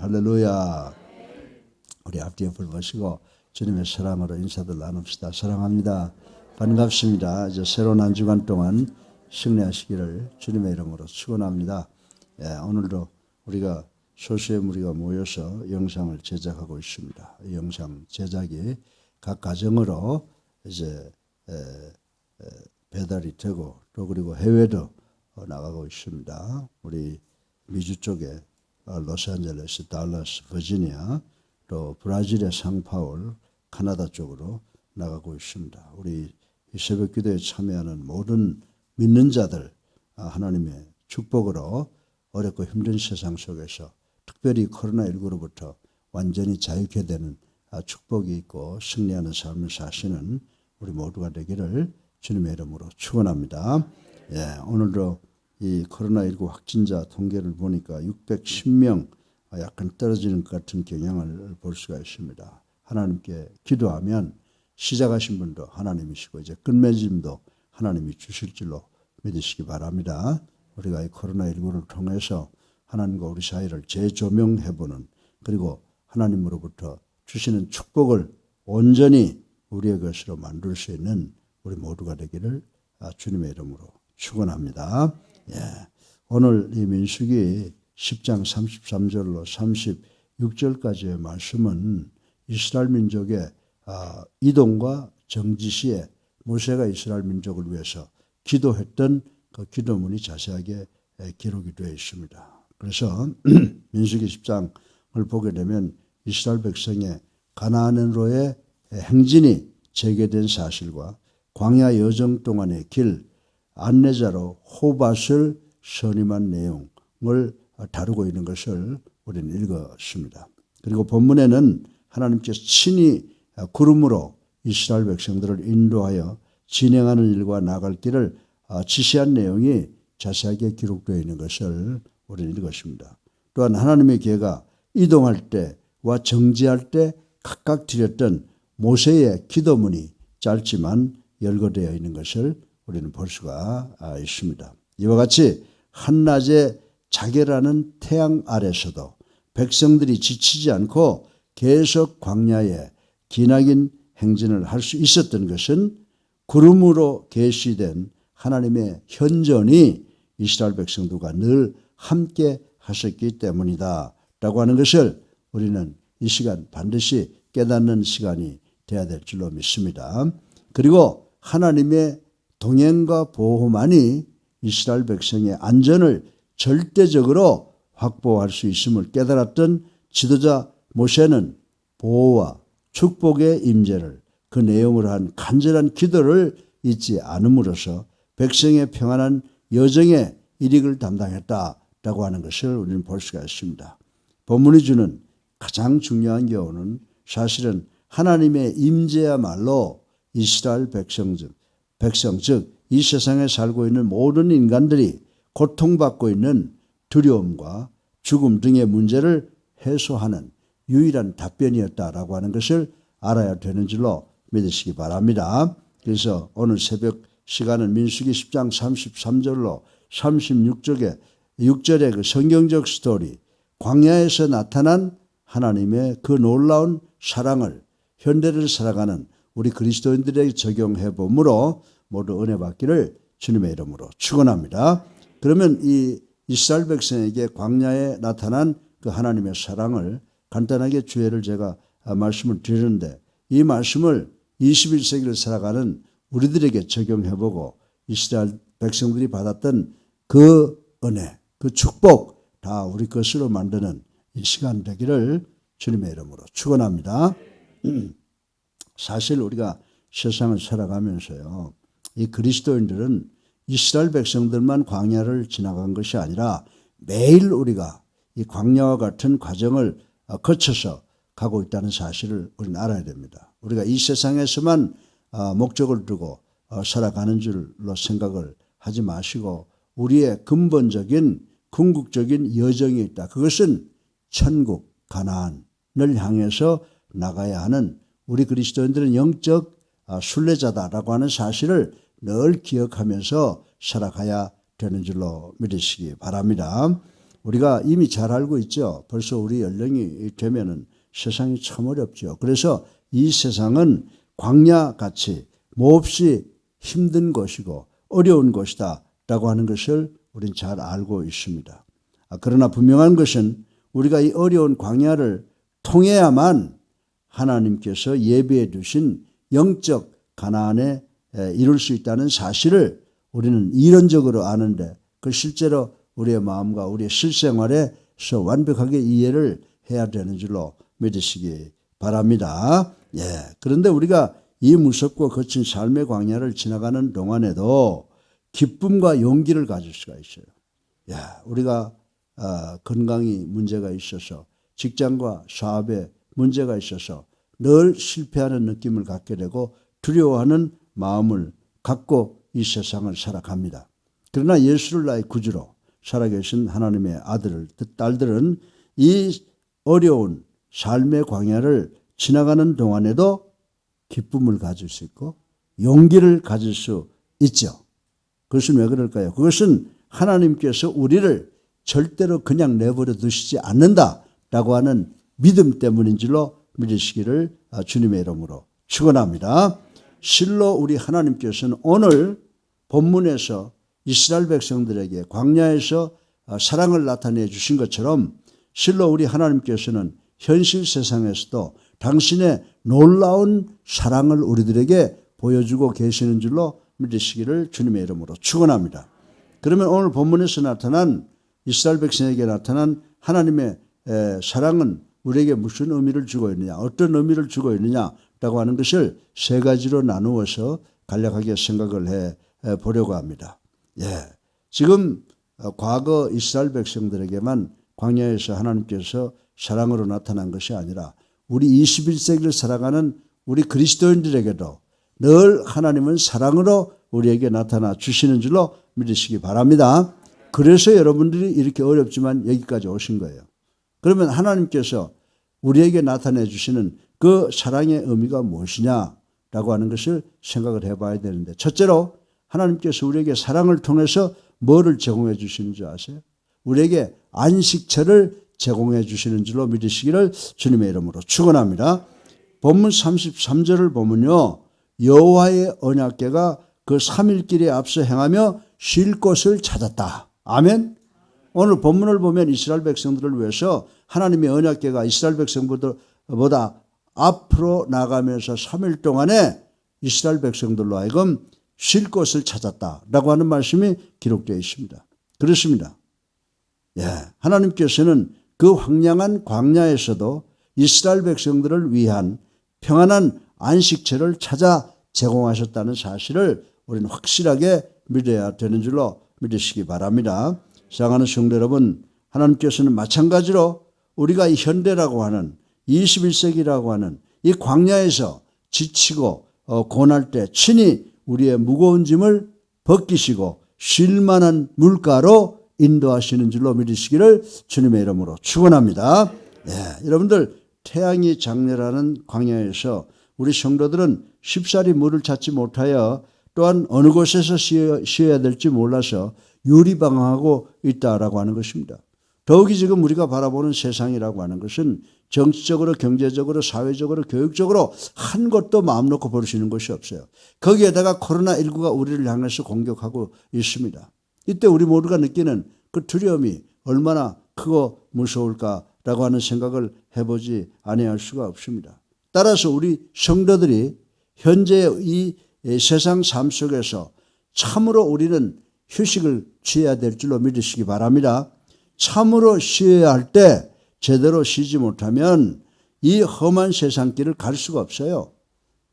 할렐루야. 우리 앞뒤에 불 보시고 주님의 사랑으로 인사들 나눕시다. 사랑합니다. 반갑습니다. 이제 새로운 한 주간 동안 승리하시기를 주님의 이름으로 축원합니다. 오늘도 우리가 소수의 무리가 모여서 영상을 제작하고 있습니다. 이 영상 제작이 각 가정으로 이제 배달이 되고 또 그리고 해외도 나가고 있습니다. 우리 미주 쪽에 로스앤젤레스, 달라스, 버지니아, 또 브라질의 상파울, 카나다 쪽으로 나가고 있습니다. 우리 이 새벽 기도에 참여하는 모든 믿는 자들 하나님의 축복으로 어렵고 힘든 세상 속에서 특별히 코로나19로부터 완전히 자유케 되는 축복이 있고 승리하는 삶을 사시는 우리 모두가 되기를 주님의 이름으로 축원합니다. 오늘도 이 코로나19 확진자 통계를 보니까 610명 약간 떨어지는 것 같은 경향을 볼 수가 있습니다. 하나님께 기도하면 시작하신 분도 하나님이시고 이제 끝맺음도 하나님이 주실 줄로 믿으시기 바랍니다. 우리가 이 코로나19를 통해서 하나님과 우리 사이를 재조명해보는 그리고 하나님으로부터 주시는 축복을 온전히 우리의 것으로 만들 수 있는 우리 모두가 되기를 주님의 이름으로 축원합니다. 오늘 이 민수기 10장 33절로 36절까지의 말씀은 이스라엘 민족의 이동과 정지 시에 모세가 이스라엘 민족을 위해서 기도했던 그 기도문이 자세하게 기록이 되어 있습니다. 그래서 민수기 10장을 보게 되면 이스라엘 백성의 가나안으로의 행진이 재개된 사실과 광야 여정 동안의 길 안내자로 호밧을 선임한 내용을 다루고 있는 것을 우리는 읽었습니다. 그리고 본문에는 하나님께서 친히 구름으로 이스라엘 백성들을 인도하여 진행하는 일과 나갈 길을 지시한 내용이 자세하게 기록되어 있는 것을 우리는 읽었습니다. 또한 하나님의 계가 이동할 때와 정지할 때 각각 드렸던 모세의 기도문이 짧지만 열거되어 있는 것을 우리는 볼 수가 있습니다. 이와 같이 한낮에 자결하는 태양 아래서도 백성들이 지치지 않고 계속 광야에 기나긴 행진을 할 수 있었던 것은 구름으로 계시된 하나님의 현존이 이스라엘 백성들과 늘 함께 하셨기 때문이다 라고 하는 것을 우리는 이 시간 반드시 깨닫는 시간이 되어야 될 줄로 믿습니다. 그리고 하나님의 동행과 보호만이 이스라엘 백성의 안전을 절대적으로 확보할 수 있음을 깨달았던 지도자 모세는 보호와 축복의 임재를 그 내용으로 한 간절한 기도를 잊지 않음으로써 백성의 평안한 여정의 일익을 담당했다라고 하는 것을 우리는 볼 수가 있습니다. 본문이 주는 가장 중요한 교훈은 사실은 하나님의 임재야말로 이스라엘 백성 즉 이 세상에 살고 있는 모든 인간들이 고통받고 있는 두려움과 죽음 등의 문제를 해소하는 유일한 답변이었다라고 하는 것을 알아야 되는 줄로 믿으시기 바랍니다. 그래서 오늘 새벽 시간은 민수기 10장 33절로 36절의 그 성경적 스토리, 광야에서 나타난 하나님의 그 놀라운 사랑을 현대를 살아가는 우리 그리스도인들에게 적용해 보므로 모두 은혜 받기를 주님의 이름으로 축원합니다. 그러면 이 이스라엘 백성에게 광야에 나타난 그 하나님의 사랑을 간단하게 주예를 제가 말씀을 드리는데 이 말씀을 21세기를 살아가는 우리들에게 적용해보고 이스라엘 백성들이 받았던 그 은혜, 그 축복 다 우리 것으로 만드는 이 시간 되기를 주님의 이름으로 축원합니다. 사실 우리가 세상을 살아가면서요, 이 그리스도인들은 이스라엘 백성들만 광야를 지나간 것이 아니라 매일 우리가 이 광야와 같은 과정을 거쳐서 가고 있다는 사실을 우리는 알아야 됩니다. 우리가 이 세상에서만 목적을 두고 살아가는 줄로 생각을 하지 마시고 우리의 근본적인 궁극적인 여정이 있다. 그것은 천국, 가나안을 향해서 나가야 하는 우리 그리스도인들은 영적 순례자다라고 하는 사실을 늘 기억하면서 살아가야 되는 줄로 믿으시기 바랍니다. 우리가 이미 잘 알고 있죠. 벌써 우리 연령이 되면은 세상이 참 어렵죠. 그래서 이 세상은 광야같이 몹시 힘든 것이고 어려운 것이다 라고 하는 것을 우리는 잘 알고 있습니다. 그러나 분명한 것은 우리가 이 어려운 광야를 통해야만 하나님께서 예비해 두신 영적 가나안에 이룰 수 있다는 사실을 우리는 이론적으로 아는데 그 실제로 우리의 마음과 우리의 실생활에서 완벽하게 이해를 해야 되는 줄로 믿으시기 바랍니다. 그런데 우리가 이 무섭고 거친 삶의 광야를 지나가는 동안에도 기쁨과 용기를 가질 수가 있어요. 우리가 건강이 문제가 있어서 직장과 사업에 문제가 있어서 늘 실패하는 느낌을 갖게 되고 두려워하는 마음을 갖고 이 세상을 살아갑니다. 그러나 예수를 나의 구주로 살아계신 하나님의 아들, 딸들은 이 어려운 삶의 광야를 지나가는 동안에도 기쁨을 가질 수 있고 용기를 가질 수 있죠. 그것은 왜 그럴까요? 그것은 하나님께서 우리를 절대로 그냥 내버려 두시지 않는다라고 하는 믿음 때문인 줄로 믿으시기를 주님의 이름으로 축원합니다. 실로 우리 하나님께서는 오늘 본문에서 이스라엘 백성들에게 광야에서 사랑을 나타내 주신 것처럼 실로 우리 하나님께서는 현실 세상에서도 당신의 놀라운 사랑을 우리들에게 보여주고 계시는 줄로 믿으시기를 주님의 이름으로 축원합니다. 그러면 오늘 본문에서 나타난 이스라엘 백성에게 나타난 하나님의 사랑은 우리에게 무슨 의미를 주고 있느냐, 어떤 의미를 주고 있느냐라고 하는 것을 세 가지로 나누어서 간략하게 생각을 해 보려고 합니다. 지금 과거 이스라엘 백성들에게만 광야에서 하나님께서 사랑으로 나타난 것이 아니라 우리 21세기를 살아가는 우리 그리스도인들에게도 늘 하나님은 사랑으로 우리에게 나타나 주시는 줄로 믿으시기 바랍니다. 그래서 여러분들이 이렇게 어렵지만 여기까지 오신 거예요. 그러면 하나님께서 우리에게 나타내 주시는 그 사랑의 의미가 무엇이냐라고 하는 것을 생각을 해봐야 되는데, 첫째로 하나님께서 우리에게 사랑을 통해서 뭐를 제공해 주시는 줄 아세요? 우리에게 안식처를 제공해 주시는 줄로 믿으시기를 주님의 이름으로 축원합니다. 본문 33절을 보면요, 여호와의 언약궤가 그 3일길에 앞서 행하며 쉴 곳을 찾았다. 아멘. 오늘 본문을 보면 이스라엘 백성들을 위해서 하나님의 언약궤가 이스라엘 백성보다 앞으로 나가면서 3일 동안에 이스라엘 백성들로 하여금 쉴 곳을 찾았다라고 하는 말씀이 기록되어 있습니다. 그렇습니다. 하나님께서는 그 황량한 광야에서도 이스라엘 백성들을 위한 평안한 안식처를 찾아 제공하셨다는 사실을 우리는 확실하게 믿어야 되는 줄로 믿으시기 바랍니다. 사랑하는 성도 여러분, 하나님께서는 마찬가지로 우리가 이 현대라고 하는 21세기라고 하는 이 광야에서 지치고 고날 때 친히 우리의 무거운 짐을 벗기시고 쉴 만한 물가로 인도하시는 줄로 믿으시기를 주님의 이름으로 축원합니다. 여러분들, 태양이 장렬하는 광야에서 우리 성도들은 쉽사리 물을 찾지 못하여 또한 어느 곳에서 쉬어야 될지 몰라서 유리방황하고 있다라고 하는 것입니다. 더욱이 지금 우리가 바라보는 세상이라고 하는 것은 정치적으로, 경제적으로, 사회적으로, 교육적으로 한 것도 마음 놓고 볼 수 있는 것이 없어요. 거기에다가 코로나19가 우리를 향해서 공격하고 있습니다. 이때 우리 모두가 느끼는 그 두려움이 얼마나 크고 무서울까라고 하는 생각을 해보지 아니할 수가 없습니다. 따라서 우리 성도들이 현재 이 세상 삶 속에서 참으로 우리는 휴식을 취해야 될 줄로 믿으시기 바랍니다. 참으로 쉬어야 할 때 제대로 쉬지 못하면 이 험한 세상길을 갈 수가 없어요.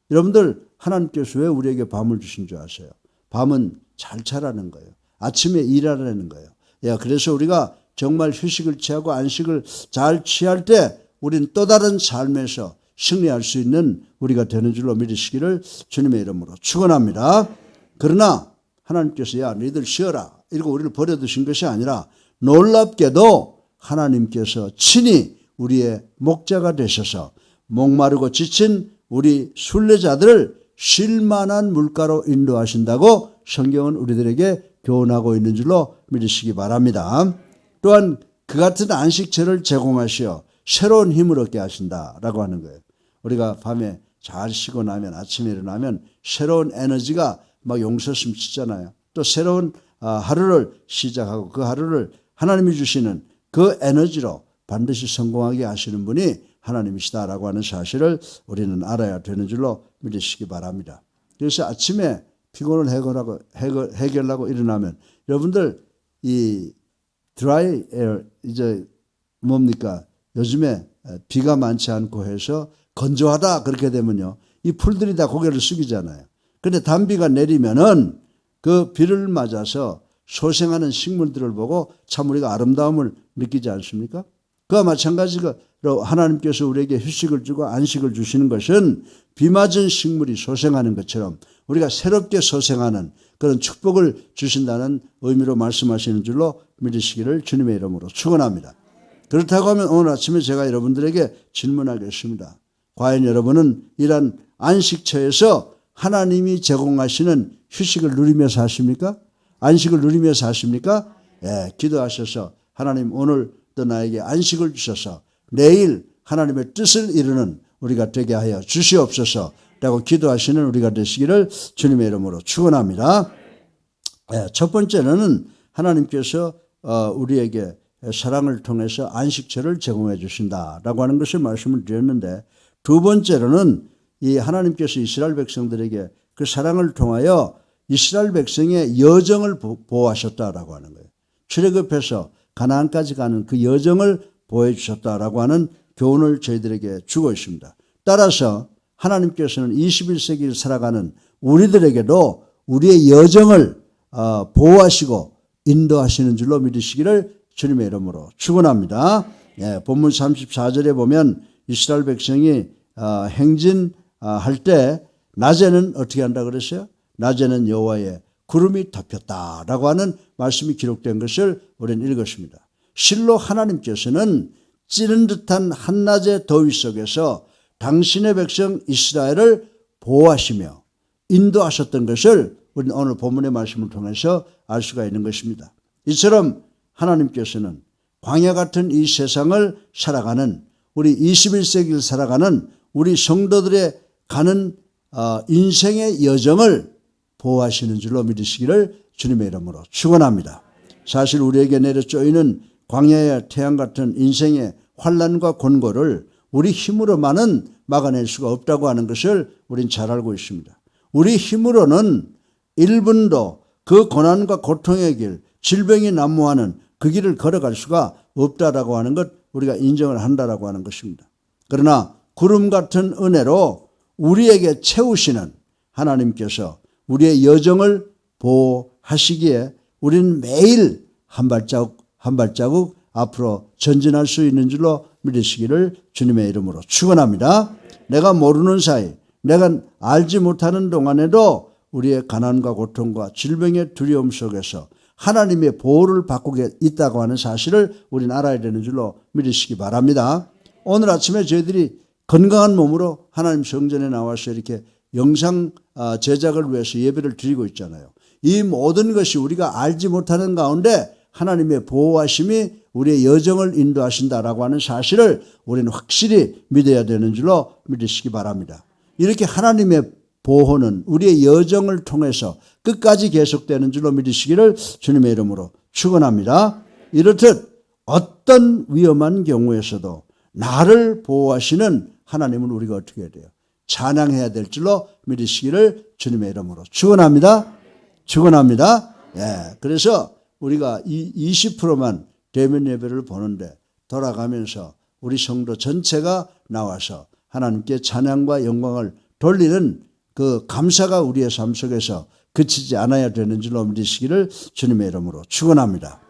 여러분들, 하나님께서 왜 우리에게 밤을 주신 줄 아세요? 밤은 잘 자라는 거예요. 아침에 일하라는 거예요. 그래서 우리가 정말 휴식을 취하고 안식을 잘 취할 때 우리는 또 다른 삶에서 승리할 수 있는 우리가 되는 줄로 믿으시기를 주님의 이름으로 축원합니다. 그러나 하나님께서 너희들 쉬어라 이러고 우리를 버려두신 것이 아니라 놀랍게도 하나님께서 친히 우리의 목자가 되셔서 목마르고 지친 우리 순례자들을 쉴 만한 물가로 인도하신다고 성경은 우리들에게 교훈하고 있는 줄로 믿으시기 바랍니다. 또한 그 같은 안식처를 제공하시어 새로운 힘을 얻게 하신다라고 하는 거예요. 우리가 밤에 잘 쉬고 나면 아침에 일어나면 새로운 에너지가 막 용솟음 치잖아요. 또 새로운 하루를 시작하고 그 하루를 하나님이 주시는 그 에너지로 반드시 성공하게 하시는 분이 하나님이시다라고 하는 사실을 우리는 알아야 되는 줄로 믿으시기 바랍니다. 그래서 아침에 피곤을 해결하고 일어나면 여러분들 이 드라이 에어 이제 뭡니까? 요즘에 비가 많지 않고 해서 건조하다 그렇게 되면요. 이 풀들이 다 고개를 숙이잖아요. 그런데 단비가 내리면은 그 비를 맞아서 소생하는 식물들을 보고 참 우리가 아름다움을 느끼지 않습니까? 그와 마찬가지로 하나님께서 우리에게 휴식을 주고 안식을 주시는 것은 비 맞은 식물이 소생하는 것처럼 우리가 새롭게 소생하는 그런 축복을 주신다는 의미로 말씀하시는 줄로 믿으시기를 주님의 이름으로 축원합니다. 그렇다고 하면 오늘 아침에 제가 여러분들에게 질문하겠습니다. 과연 여러분은 이런 안식처에서 하나님이 제공하시는 휴식을 누리며 사십니까? 안식을 누리며 사십니까? 예, 기도하셔서 하나님 오늘도 나에게 안식을 주셔서 내일 하나님의 뜻을 이루는 우리가 되게 하여 주시옵소서 라고 기도하시는 우리가 되시기를 주님의 이름으로 축원합니다. 예, 첫 번째는 하나님께서 우리에게 사랑을 통해서 안식처를 제공해 주신다라고 하는 것을 말씀을 드렸는데 두 번째로는 이 하나님께서 이스라엘 백성들에게 그 사랑을 통하여 이스라엘 백성의 여정을 보호하셨다라고 하는 거예요. 출애굽해서 가나안까지 가는 그 여정을 보호해 주셨다라고 하는 교훈을 저희들에게 주고 있습니다. 따라서 하나님께서는 21세기를 살아가는 우리들에게도 우리의 여정을 보호하시고 인도하시는 줄로 믿으시기를 주님의 이름으로 축원합니다. 예, 본문 34절에 보면 이스라엘 백성이 행진할 때 낮에는 어떻게 한다 그랬어요? 낮에는 여호와의 구름이 덮였다라고 하는 말씀이 기록된 것을 우리는 읽었습니다. 실로 하나님께서는 찌는 듯한 한낮의 더위 속에서 당신의 백성 이스라엘을 보호하시며 인도하셨던 것을 우리는 오늘 본문의 말씀을 통해서 알 수가 있는 것입니다. 이처럼 하나님께서는 광야 같은 이 세상을 살아가는 우리 21세기를 살아가는 우리 성도들의 가는 인생의 여정을 보호하시는 줄로 믿으시기를 주님의 이름으로 축원합니다. 사실 우리에게 내려쪼이는 광야의 태양 같은 인생의 환난과 곤고를 우리 힘으로만은 막아낼 수가 없다고 하는 것을 우린 잘 알고 있습니다. 우리 힘으로는 1분도 그 고난과 고통의 길, 질병이 난무하는 그 길을 걸어갈 수가 없다라고 하는 것 우리가 인정을 한다라고 하는 것입니다. 그러나 구름 같은 은혜로 우리에게 채우시는 하나님께서 우리의 여정을 보호하시기에 우리는 매일 한 발자국 한 발자국 앞으로 전진할 수 있는 줄로 믿으시기를 주님의 이름으로 축원합니다. 내가 모르는 사이, 내가 알지 못하는 동안에도 우리의 가난과 고통과 질병의 두려움 속에서 하나님의 보호를 받고 있다고 하는 사실을 우리는 알아야 되는 줄로 믿으시기 바랍니다. 오늘 아침에 저희들이 건강한 몸으로 하나님 성전에 나와서 이렇게 영상 제작을 위해서 예배를 드리고 있잖아요. 이 모든 것이 우리가 알지 못하는 가운데 하나님의 보호하심이 우리의 여정을 인도하신다라고 하는 사실을 우리는 확실히 믿어야 되는 줄로 믿으시기 바랍니다. 이렇게 하나님의 보호는 우리의 여정을 통해서 끝까지 계속되는 줄로 믿으시기를 주님의 이름으로 축원합니다. 이렇듯 어떤 위험한 경우에서도 나를 보호하시는 하나님은 우리가 어떻게 해야 돼요? 찬양해야 될 줄로 믿으시기를 주님의 이름으로 축원합니다. 축원합니다. 예, 그래서 우리가 20%만 대면 예배를 보는데 돌아가면서 우리 성도 전체가 나와서 하나님께 찬양과 영광을 돌리는 그 감사가 우리의 삶 속에서 그치지 않아야 되는 줄로 믿으시기를 주님의 이름으로 축원합니다.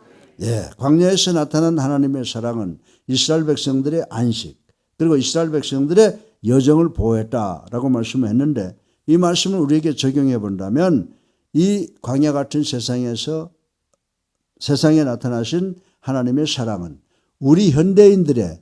예, 광야에서 나타난 하나님의 사랑은 이스라엘 백성들의 안식 그리고 이스라엘 백성들의 여정을 보호했다라고 말씀했는데 이 말씀을 우리에게 적용해 본다면 이 광야 같은 세상에 나타나신 하나님의 사랑은 우리 현대인들의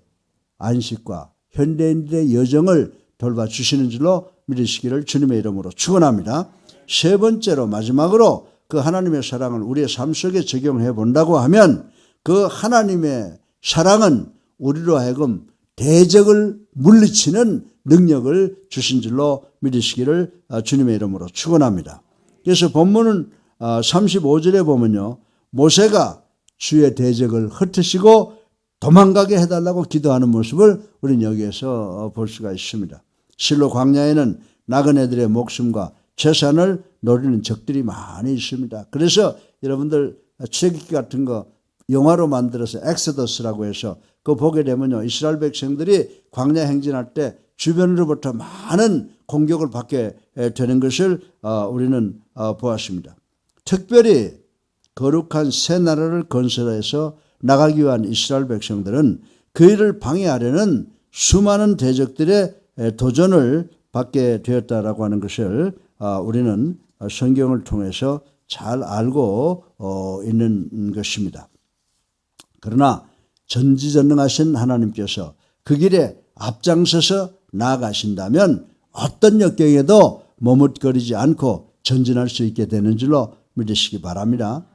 안식과 현대인들의 여정을 돌봐주시는 줄로 믿으시기를 주님의 이름으로 축원합니다. 세 번째로 마지막으로 그 하나님의 사랑을 우리의 삶 속에 적용해 본다고 하면 그 하나님의 사랑은 우리로 하여금 대적을 물리치는 능력을 주신 줄로 믿으시기를 주님의 이름으로 축원합니다. 그래서 본문은 35절에 보면요, 모세가 주의 대적을 흩으시고 도망가게 해달라고 기도하는 모습을 우리는 여기에서 볼 수가 있습니다. 실로 광야에는 나그네들의 목숨과 재산을 노리는 적들이 많이 있습니다. 그래서 여러분들 출애굽기 같은 거 영화로 만들어서 엑소더스라고 해서 그거 보게 되면요, 이스라엘 백성들이 광야 행진할 때 주변으로부터 많은 공격을 받게 되는 것을 우리는 보았습니다. 특별히 거룩한 새 나라를 건설해서 나가기 위한 이스라엘 백성들은 그 일을 방해하려는 수많은 대적들의 도전을 받게 되었다라고 하는 것을 우리는 성경을 통해서 잘 알고 있는 것입니다. 그러나 전지전능하신 하나님께서 그 길에 앞장서서 나아가신다면 어떤 역경에도 머뭇거리지 않고 전진할 수 있게 되는 줄로 믿으시기 바랍니다.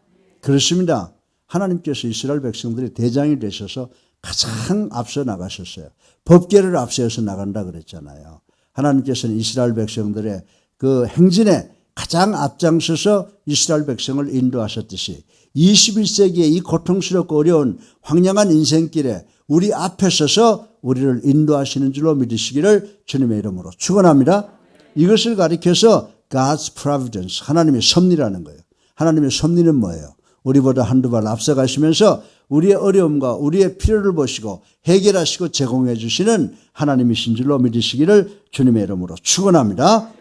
그렇습니다. 하나님께서 이스라엘 백성들이 대장이 되셔서 가장 앞서 나가셨어요. 법궤를 앞세워서 나간다 그랬잖아요. 하나님께서는 이스라엘 백성들의 그 행진에 가장 앞장서서 이스라엘 백성을 인도하셨듯이 21세기의 이 고통스럽고 어려운 황량한 인생길에 우리 앞에 서서 우리를 인도하시는 줄로 믿으시기를 주님의 이름으로 축원합니다. 이것을 가리켜서 God's providence, 하나님의 섭리라는 거예요. 하나님의 섭리는 뭐예요? 우리보다 한두 발 앞서가시면서 우리의 어려움과 우리의 필요를 보시고 해결하시고 제공해 주시는 하나님이신 줄로 믿으시기를 주님의 이름으로 축원합니다.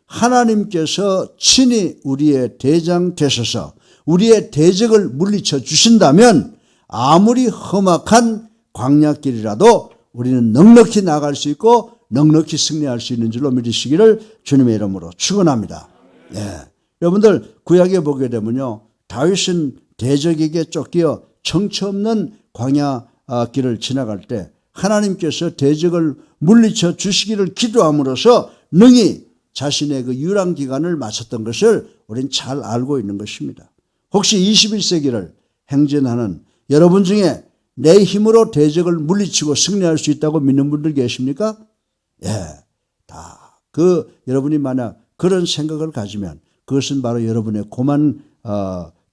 하나님께서 친히 우리의 대장 되셔서 우리의 대적을 물리쳐 주신다면 아무리 험악한 광야길이라도 우리는 넉넉히 나갈 수 있고 넉넉히 승리할 수 있는 줄로 믿으시기를 주님의 이름으로 축원합니다. 예. 여러분들 구약에 보게 되면요, 다윗은 대적에게 쫓겨 정처 없는 광야 길을 지나갈 때 하나님께서 대적을 물리쳐 주시기를 기도함으로써 능히 자신의 그 유랑 기간을 마쳤던 것을 우리는 잘 알고 있는 것입니다. 혹시 21세기를 행진하는 여러분 중에 내 힘으로 대적을 물리치고 승리할 수 있다고 믿는 분들 계십니까? 예, 다 여러분이 만약 그런 생각을 가지면 그것은 바로 여러분의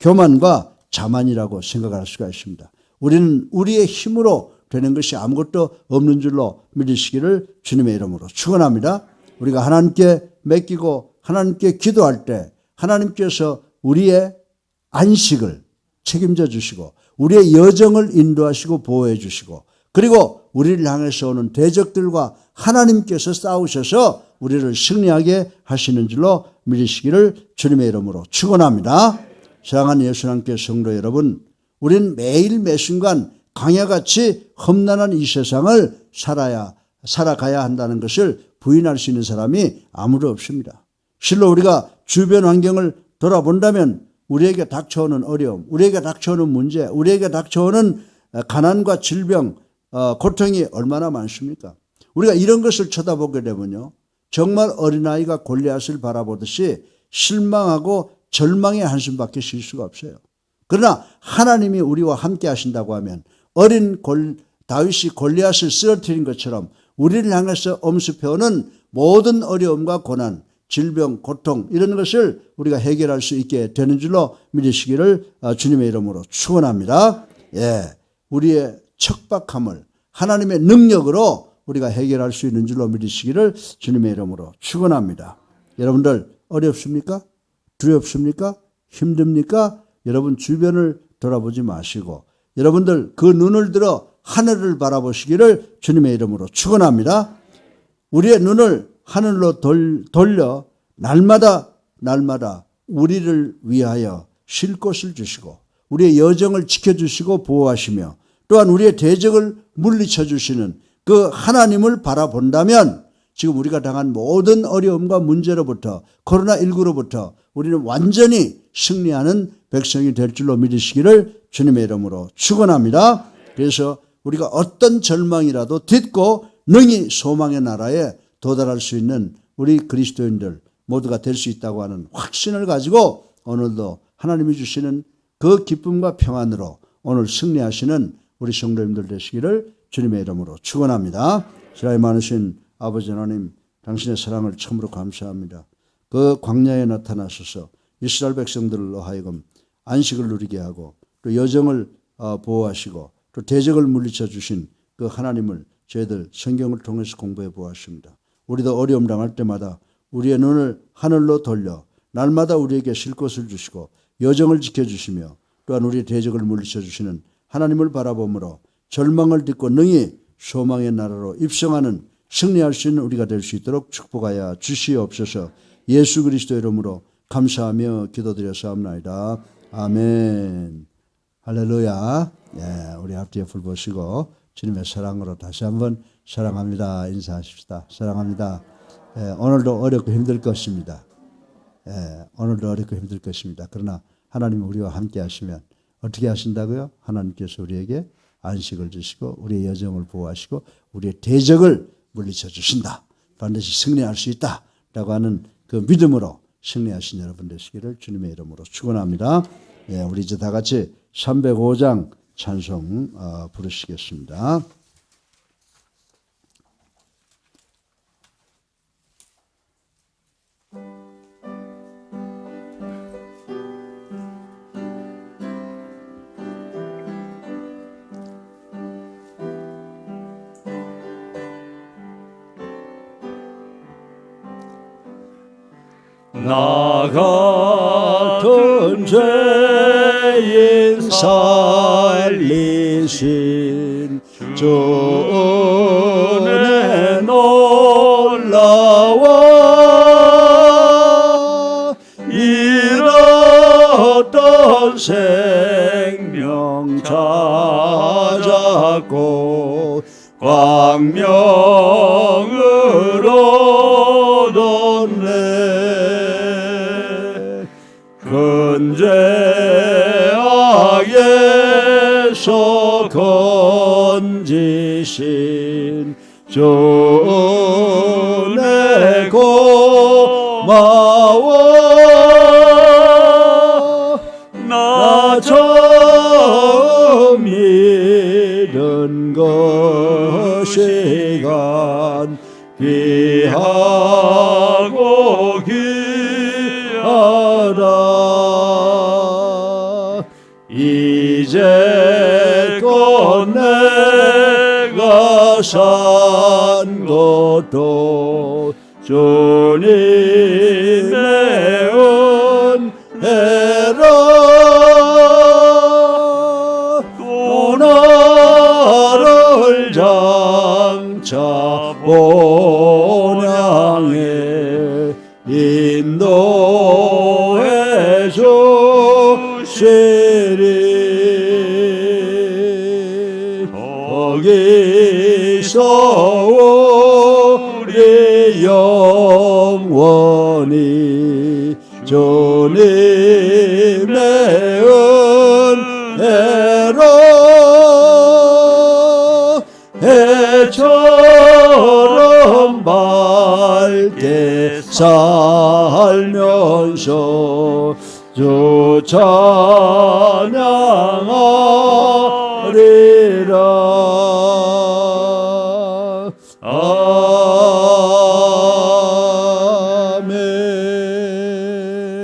교만과 자만이라고 생각할 수가 있습니다. 우리는 우리의 힘으로 되는 것이 아무것도 없는 줄로 믿으시기를 주님의 이름으로 축원합니다. 우리가 하나님께 맡기고 하나님께 기도할 때 하나님께서 우리의 안식을 책임져 주시고 우리의 여정을 인도하시고 보호해 주시고 그리고 우리를 향해서 오는 대적들과 하나님께서 싸우셔서 우리를 승리하게 하시는 줄로 믿으시기를 주님의 이름으로 축원합니다. 사랑하는 예수님께 성도 여러분, 우리는 매일 매순간 강야같이 험난한 이 세상을 살아가야 한다는 것을 부인할 수 있는 사람이 아무도 없습니다. 실로 우리가 주변 환경을 돌아본다면 우리에게 닥쳐오는 어려움, 우리에게 닥쳐오는 문제, 우리에게 닥쳐오는 가난과 질병, 고통이 얼마나 많습니까? 우리가 이런 것을 쳐다보게 되면요, 정말 어린아이가 골리앗을 바라보듯이 실망하고 절망의 한숨밖에 쉴 수가 없어요. 그러나 하나님이 우리와 함께 하신다고 하면 어린 다윗이 골리앗을 쓰러뜨린 것처럼 우리를 향해서 엄습해오는 모든 어려움과 고난, 질병, 고통 이런 것을 우리가 해결할 수 있게 되는 줄로 믿으시기를 주님의 이름으로 축원합니다. 예, 우리의 척박함을 하나님의 능력으로 우리가 해결할 수 있는 줄로 믿으시기를 주님의 이름으로 축원합니다. 여러분들 어렵습니까? 두렵습니까? 힘듭니까? 여러분 주변을 돌아보지 마시고 여러분들 그 눈을 들어 하늘을 바라보시기를 주님의 이름으로 축원합니다. 우리의 눈을 하늘로 돌려 날마다 우리를 위하여 쉴 곳을 주시고 우리의 여정을 지켜주시고 보호하시며 또한 우리의 대적을 물리쳐 주시는 그 하나님을 바라본다면 지금 우리가 당한 모든 어려움과 문제로부터 코로나19로부터 우리는 완전히 승리하는 백성이 될 줄로 믿으시기를 주님의 이름으로 축원합니다. 그래서 우리가 어떤 절망이라도 딛고 능히 소망의 나라에 도달할 수 있는 우리 그리스도인들 모두가 될 수 있다고 하는 확신을 가지고 오늘도 하나님이 주시는 그 기쁨과 평안으로 오늘 승리하시는 우리 성도님들 되시기를 주님의 이름으로 축원합니다. 사랑이 많으신 아버지 하나님, 당신의 사랑을 참으로 감사합니다. 그 광야에 나타나셔서 이스라엘 백성들로 하여금 안식을 누리게 하고 또 여정을 보호하시고 또 대적을 물리쳐 주신 그 하나님을 저희들 성경을 통해서 공부해 보았습니다. 우리도 어려움 당할 때마다 우리의 눈을 하늘로 돌려 날마다 우리에게 쉴 것을 주시고 여정을 지켜주시며 또한 우리의 대적을 물리쳐 주시는 하나님을 바라보므로 절망을 딛고 능히 소망의 나라로 입성하는 승리할 수 있는 우리가 될 수 있도록 축복하여 주시옵소서. 예수 그리스도 이름으로 감사하며 기도드렸사옵나이다. 아멘. 할렐루야. 네, 우리 앞뒤에 불 보시고 주님의 사랑으로 다시 한번 사랑합니다 인사하십시다. 사랑합니다. 오늘도 어렵고 힘들 것입니다. 오늘도 어렵고 힘들 것입니다. 그러나 하나님이 우리와 함께 하시면 어떻게 하신다고요? 하나님께서 우리에게 안식을 주시고 우리의 여정을 보호하시고 우리의 대적을 물리쳐 주신다. 반드시 승리할 수 있다 라고 하는 그 믿음으로 승리하신 여러분 되시기를 주님의 이름으로 축원합니다. 우리 이제 다 같이 305장 찬송 부르시겠습니다. 나 같은 죄인 살리신 주의 놀라워 잃었던 생명 찾았고 광명으로 뒀네. 근죄악에서 건지신 주 내 고마워. 나 처음 믿은 그 시간 귀하고 귀하다. 이제껏 내가 산 것도 주님의 은혜라. 또 나를 장차 본향에 인도해 주시리. 거기서 우리 영원히 주님의 은혜로 해처럼 밝게 살면서 주 찬양하